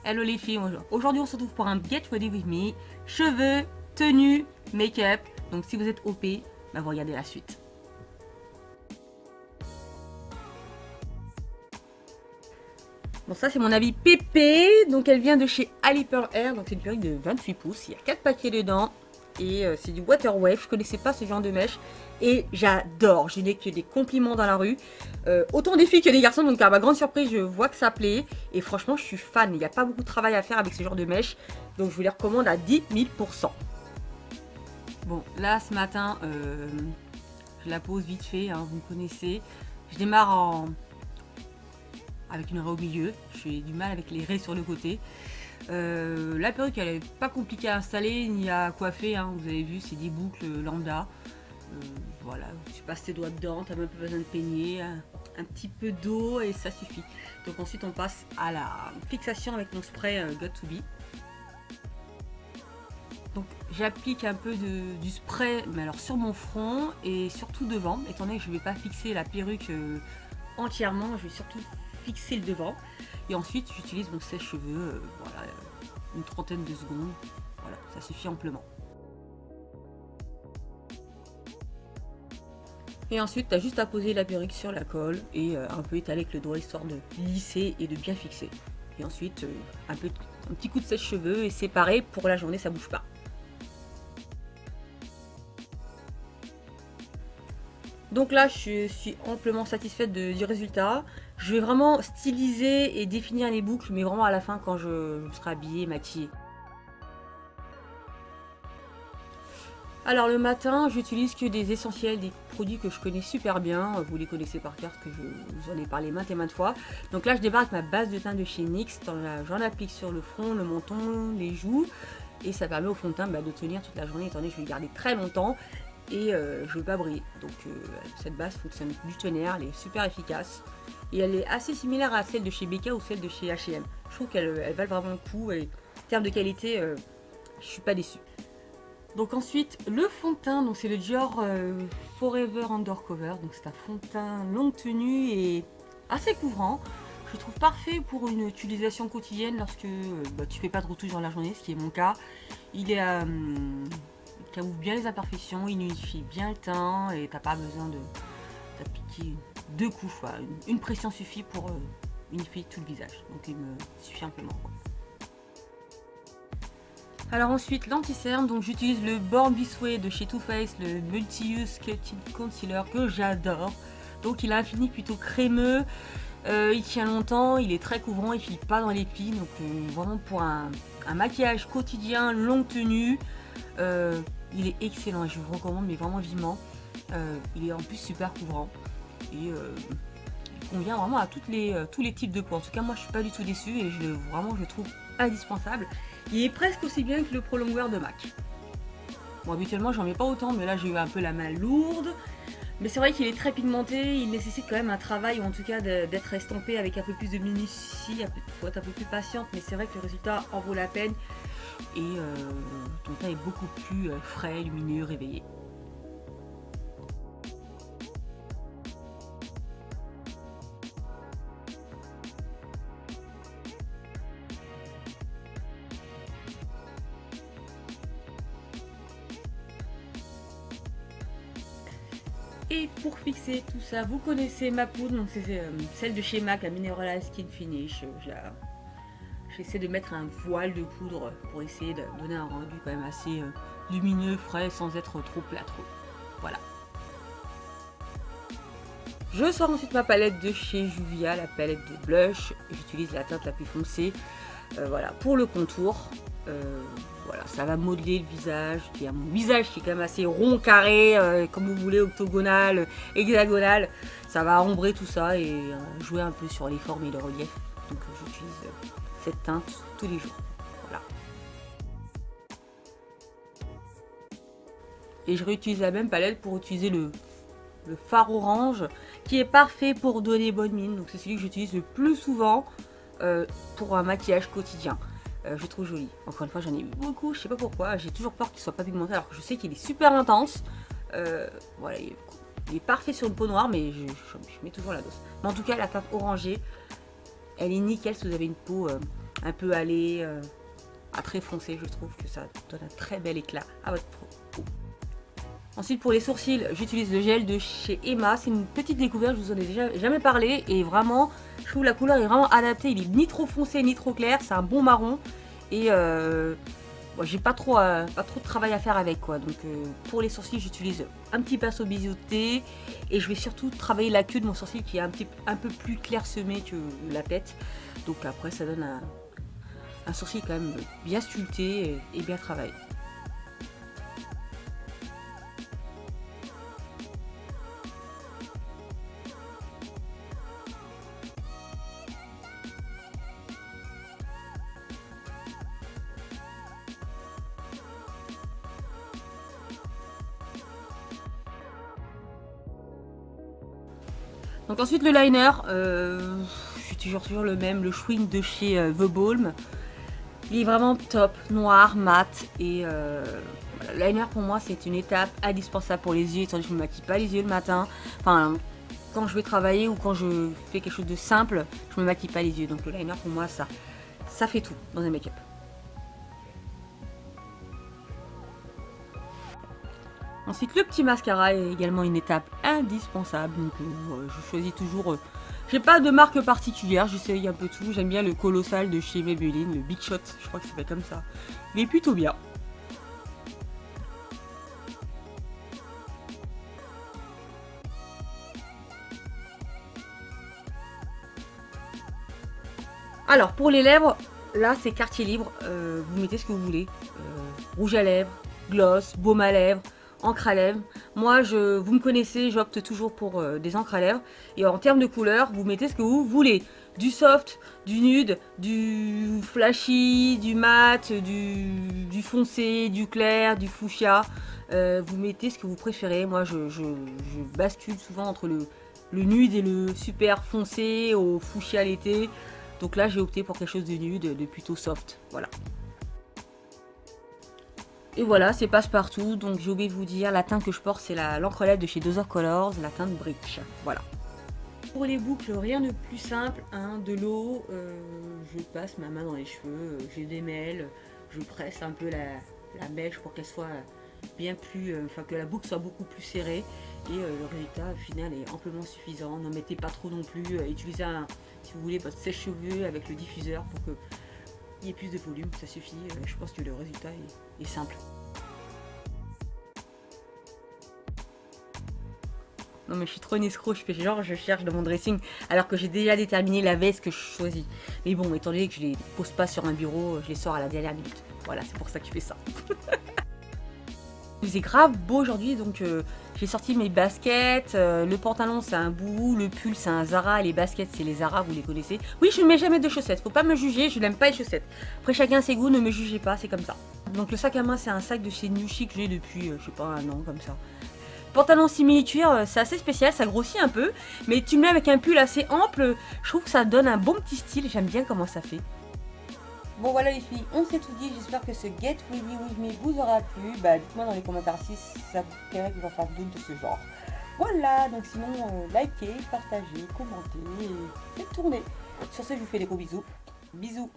Hello les filles, aujourd'hui on se retrouve pour un Get Ready With Me, cheveux, tenue, make-up. Donc si vous êtes OP, bah vous regardez la suite. Bon, ça c'est mon habit pépé, donc elle vient de chez Ali Pearl Hair, donc c'est une perruque de 28 pouces, il y a 4 paquets dedans et c'est du water wave. Je connaissais pas ce genre de mèche et j'adore, je n'ai que des compliments dans la rue, autant des filles que des garçons, donc à ma grande surprise je vois que ça plaît et franchement je suis fan. Il n'y a pas beaucoup de travail à faire avec ce genre de mèche, donc je vous les recommande à 10 000%. Bon, là ce matin je la pose vite fait, hein, vous me connaissez, je démarre avec une raie au milieu, j'ai du mal avec les raies sur le côté. La perruque elle est pas compliquée à installer ni à coiffer, hein. Vous avez vu, c'est des boucles lambda. Voilà, tu passes tes doigts dedans, t'as même pas besoin de peigner, un petit peu d'eau et ça suffit. Donc ensuite on passe à la fixation avec mon spray Got2b. Donc j'applique un peu du spray, mais alors sur mon front et surtout devant, étant donné que je ne vais pas fixer la perruque entièrement, je vais surtout fixer le devant. Et ensuite j'utilise mon sèche-cheveux, voilà, une trentaine de secondes, voilà, ça suffit amplement. Et ensuite tu as juste à poser la perruque sur la colle et un peu étaler avec le doigt histoire de lisser et de bien fixer. Et ensuite un petit coup de sèche-cheveux et c'est pareil, pour la journée ça bouge pas. Donc là, je suis amplement satisfaite du résultat. Je vais vraiment styliser et définir les boucles, mais vraiment à la fin quand je serai habillée, maquillée. Alors le matin, j'utilise que des essentiels, des produits que je connais super bien. Vous les connaissez par cœur, que je vous en ai parlé maintes et maintes fois. Donc là, je débarque ma base de teint de chez NYX. J'en applique sur le front, le menton, les joues. Et ça permet au fond de teint de tenir toute la journée, étant donné que je vais le garder très longtemps. Et je ne veux pas briller, donc cette base fonctionne du tonnerre, elle est super efficace et elle est assez similaire à celle de chez BK ou celle de chez H&M. Je trouve qu'elle valent vraiment le coup et en termes de qualité, je suis pas déçue. Donc ensuite le fond de teint, donc c'est le Dior Forever Undercover, donc c'est un fond de teint longue tenue et assez couvrant. Je trouve parfait pour une utilisation quotidienne lorsque tu fais pas de retouche dans la journée, ce qui est mon cas. Il est ça ouvre bien les imperfections, il unifie bien le teint et t'as pas besoin d'appliquer deux couches. Voilà. Une pression suffit pour unifier tout le visage, donc il me suffit amplement. Alors ensuite l'anti-cerne, donc j'utilise le Born This Way de chez Too Faced, le Multi-Use Sculpted Concealer que j'adore. Donc il a un fini plutôt crémeux, il tient longtemps, il est très couvrant, il ne file pas dans les plis, donc vraiment pour un maquillage quotidien, longue tenue. Il est excellent et je vous le recommande mais vraiment vivement. Il est en plus super couvrant et il convient vraiment à tous les types de peau. En tout cas moi je suis pas du tout déçue et vraiment je le trouve indispensable. Il est presque aussi bien que le Pro Longwear de MAC. Bon habituellement j'en mets pas autant mais là j'ai eu un peu la main lourde. Mais c'est vrai qu'il est très pigmenté, il nécessite quand même un travail ou en tout cas d'être estampé avec un peu plus de minutie, il faut être un peu plus patiente mais c'est vrai que le résultat en vaut la peine. Et ton teint est beaucoup plus frais, lumineux, réveillé. Et pour fixer tout ça, vous connaissez ma poudre, donc c'est celle de chez MAC, la Mineralized Skin Finish. J'essaie de mettre un voile de poudre pour essayer de donner un rendu quand même assez lumineux, frais, sans être trop plâtreux. Voilà. Je sors ensuite ma palette de chez Juvia, la palette de blush. J'utilise la teinte la plus foncée, voilà, pour le contour. Voilà, ça va modeler le visage. Il y a mon visage qui est quand même assez rond, carré, comme vous voulez, octogonal, hexagonal. Ça va ombrer tout ça et jouer un peu sur les formes et le relief. Donc j'utilise cette teinte tous les jours. Voilà. Et je réutilise la même palette pour utiliser le fard orange qui est parfait pour donner bonne mine. Donc c'est celui que j'utilise le plus souvent pour un maquillage quotidien. Je trouve joli. Encore une fois, j'en ai eu beaucoup, je sais pas pourquoi. J'ai toujours peur qu'il soit pas pigmenté alors que je sais qu'il est super intense. Voilà, il est parfait sur une peau noire, mais je mets toujours la dose. Mais en tout cas, la teinte orangée, elle est nickel si vous avez une peau un peu allé, à très foncé. Je trouve que ça donne un très bel éclat à votre peau. Ensuite pour les sourcils, j'utilise le gel de chez Emma. C'est une petite découverte, je vous en ai déjà jamais parlé. Et vraiment, je trouve la couleur est vraiment adaptée. Il est ni trop foncé ni trop clair, c'est un bon marron. Et bon, j'ai pas trop de travail à faire avec quoi. Donc pour les sourcils, j'utilise un petit pinceau biseauté. Et je vais surtout travailler la queue de mon sourcil qui est un peu plus clairsemé que la tête. Donc après ça donne un sourcil quand même bien sculpté et bien travaillé. Donc ensuite le liner, c'est toujours le même, le Schwinn de chez The Balm. Il est vraiment top, noir, mat et voilà, le liner pour moi c'est une étape indispensable pour les yeux, étant donné que je ne me maquille pas les yeux le matin. Enfin, quand je vais travailler ou quand je fais quelque chose de simple, je ne me maquille pas les yeux. Donc le liner pour moi ça fait tout dans un make-up. Ensuite, le petit mascara est également une étape indispensable. Donc, je choisis toujours. J'ai pas de marque particulière, j'essaye un peu tout. J'aime bien le colossal de chez Maybelline, le Big Shot, je crois que c'est fait comme ça. Il est plutôt bien. Alors, pour les lèvres, là c'est quartier libre. Vous mettez ce que vous voulez. Rouge à lèvres, gloss, baume à lèvres, encre à lèvres. Moi, vous me connaissez, j'opte toujours pour des encres à lèvres. Et en termes de couleur, vous mettez ce que vous voulez. Du soft, du nude, du flashy, du mat, du foncé, du clair, du fuchsia. Vous mettez ce que vous préférez. Moi, je bascule souvent entre le nude et le super foncé au fuchsia l'été. Donc là, j'ai opté pour quelque chose de nude, de plutôt soft. Voilà. Et voilà, c'est passe-partout. Donc j'ai oublié de vous dire, la teinte que je porte, c'est l'encre à lèvres de chez Dosor Colors, la teinte Brick. Voilà. Pour les boucles, rien de plus simple. Hein, de l'eau, je passe ma main dans les cheveux, je démêle, je presse un peu la mèche pour qu'elle soit bien plus, enfin que la boucle soit beaucoup plus serrée. Et le résultat final est amplement suffisant. N'en mettez pas trop non plus. Utilisez si vous voulez votre sèche-cheveux avec le diffuseur pour que il y ait plus de volume, ça suffit. Je pense que le résultat est simple. Non mais je suis trop une escroc, je fais genre je cherche dans mon dressing alors que j'ai déjà déterminé la veste que je choisis. Mais bon, étant donné que je les pose pas sur un bureau, je les sors à la dernière minute. Voilà, c'est pour ça que je fais ça. Il faisait grave beau aujourd'hui, donc j'ai sorti mes baskets. Le pantalon c'est un Bouhou, le pull c'est un Zara, les baskets c'est les Zara, vous les connaissez. Oui, je ne mets jamais de chaussettes, faut pas me juger, je n'aime pas les chaussettes. Après chacun ses goûts, ne me jugez pas, c'est comme ça. Donc le sac à main c'est un sac de chez New Chic que j'ai depuis, je sais pas, un an comme ça. Pantalon simili-cuir, c'est assez spécial, ça grossit un peu, mais tu me mets avec un pull assez ample, je trouve que ça donne un bon petit style, j'aime bien comment ça fait. Bon voilà les filles, on s'est tout dit, j'espère que ce Get Ready With Me vous aura plu. Bah dites-moi dans les commentaires si ça vous plairait que je fasse d'autres de ce genre. Voilà, donc sinon likez, partagez, commentez et faites tourner. Sur ce, je vous fais des gros bisous. Bisous.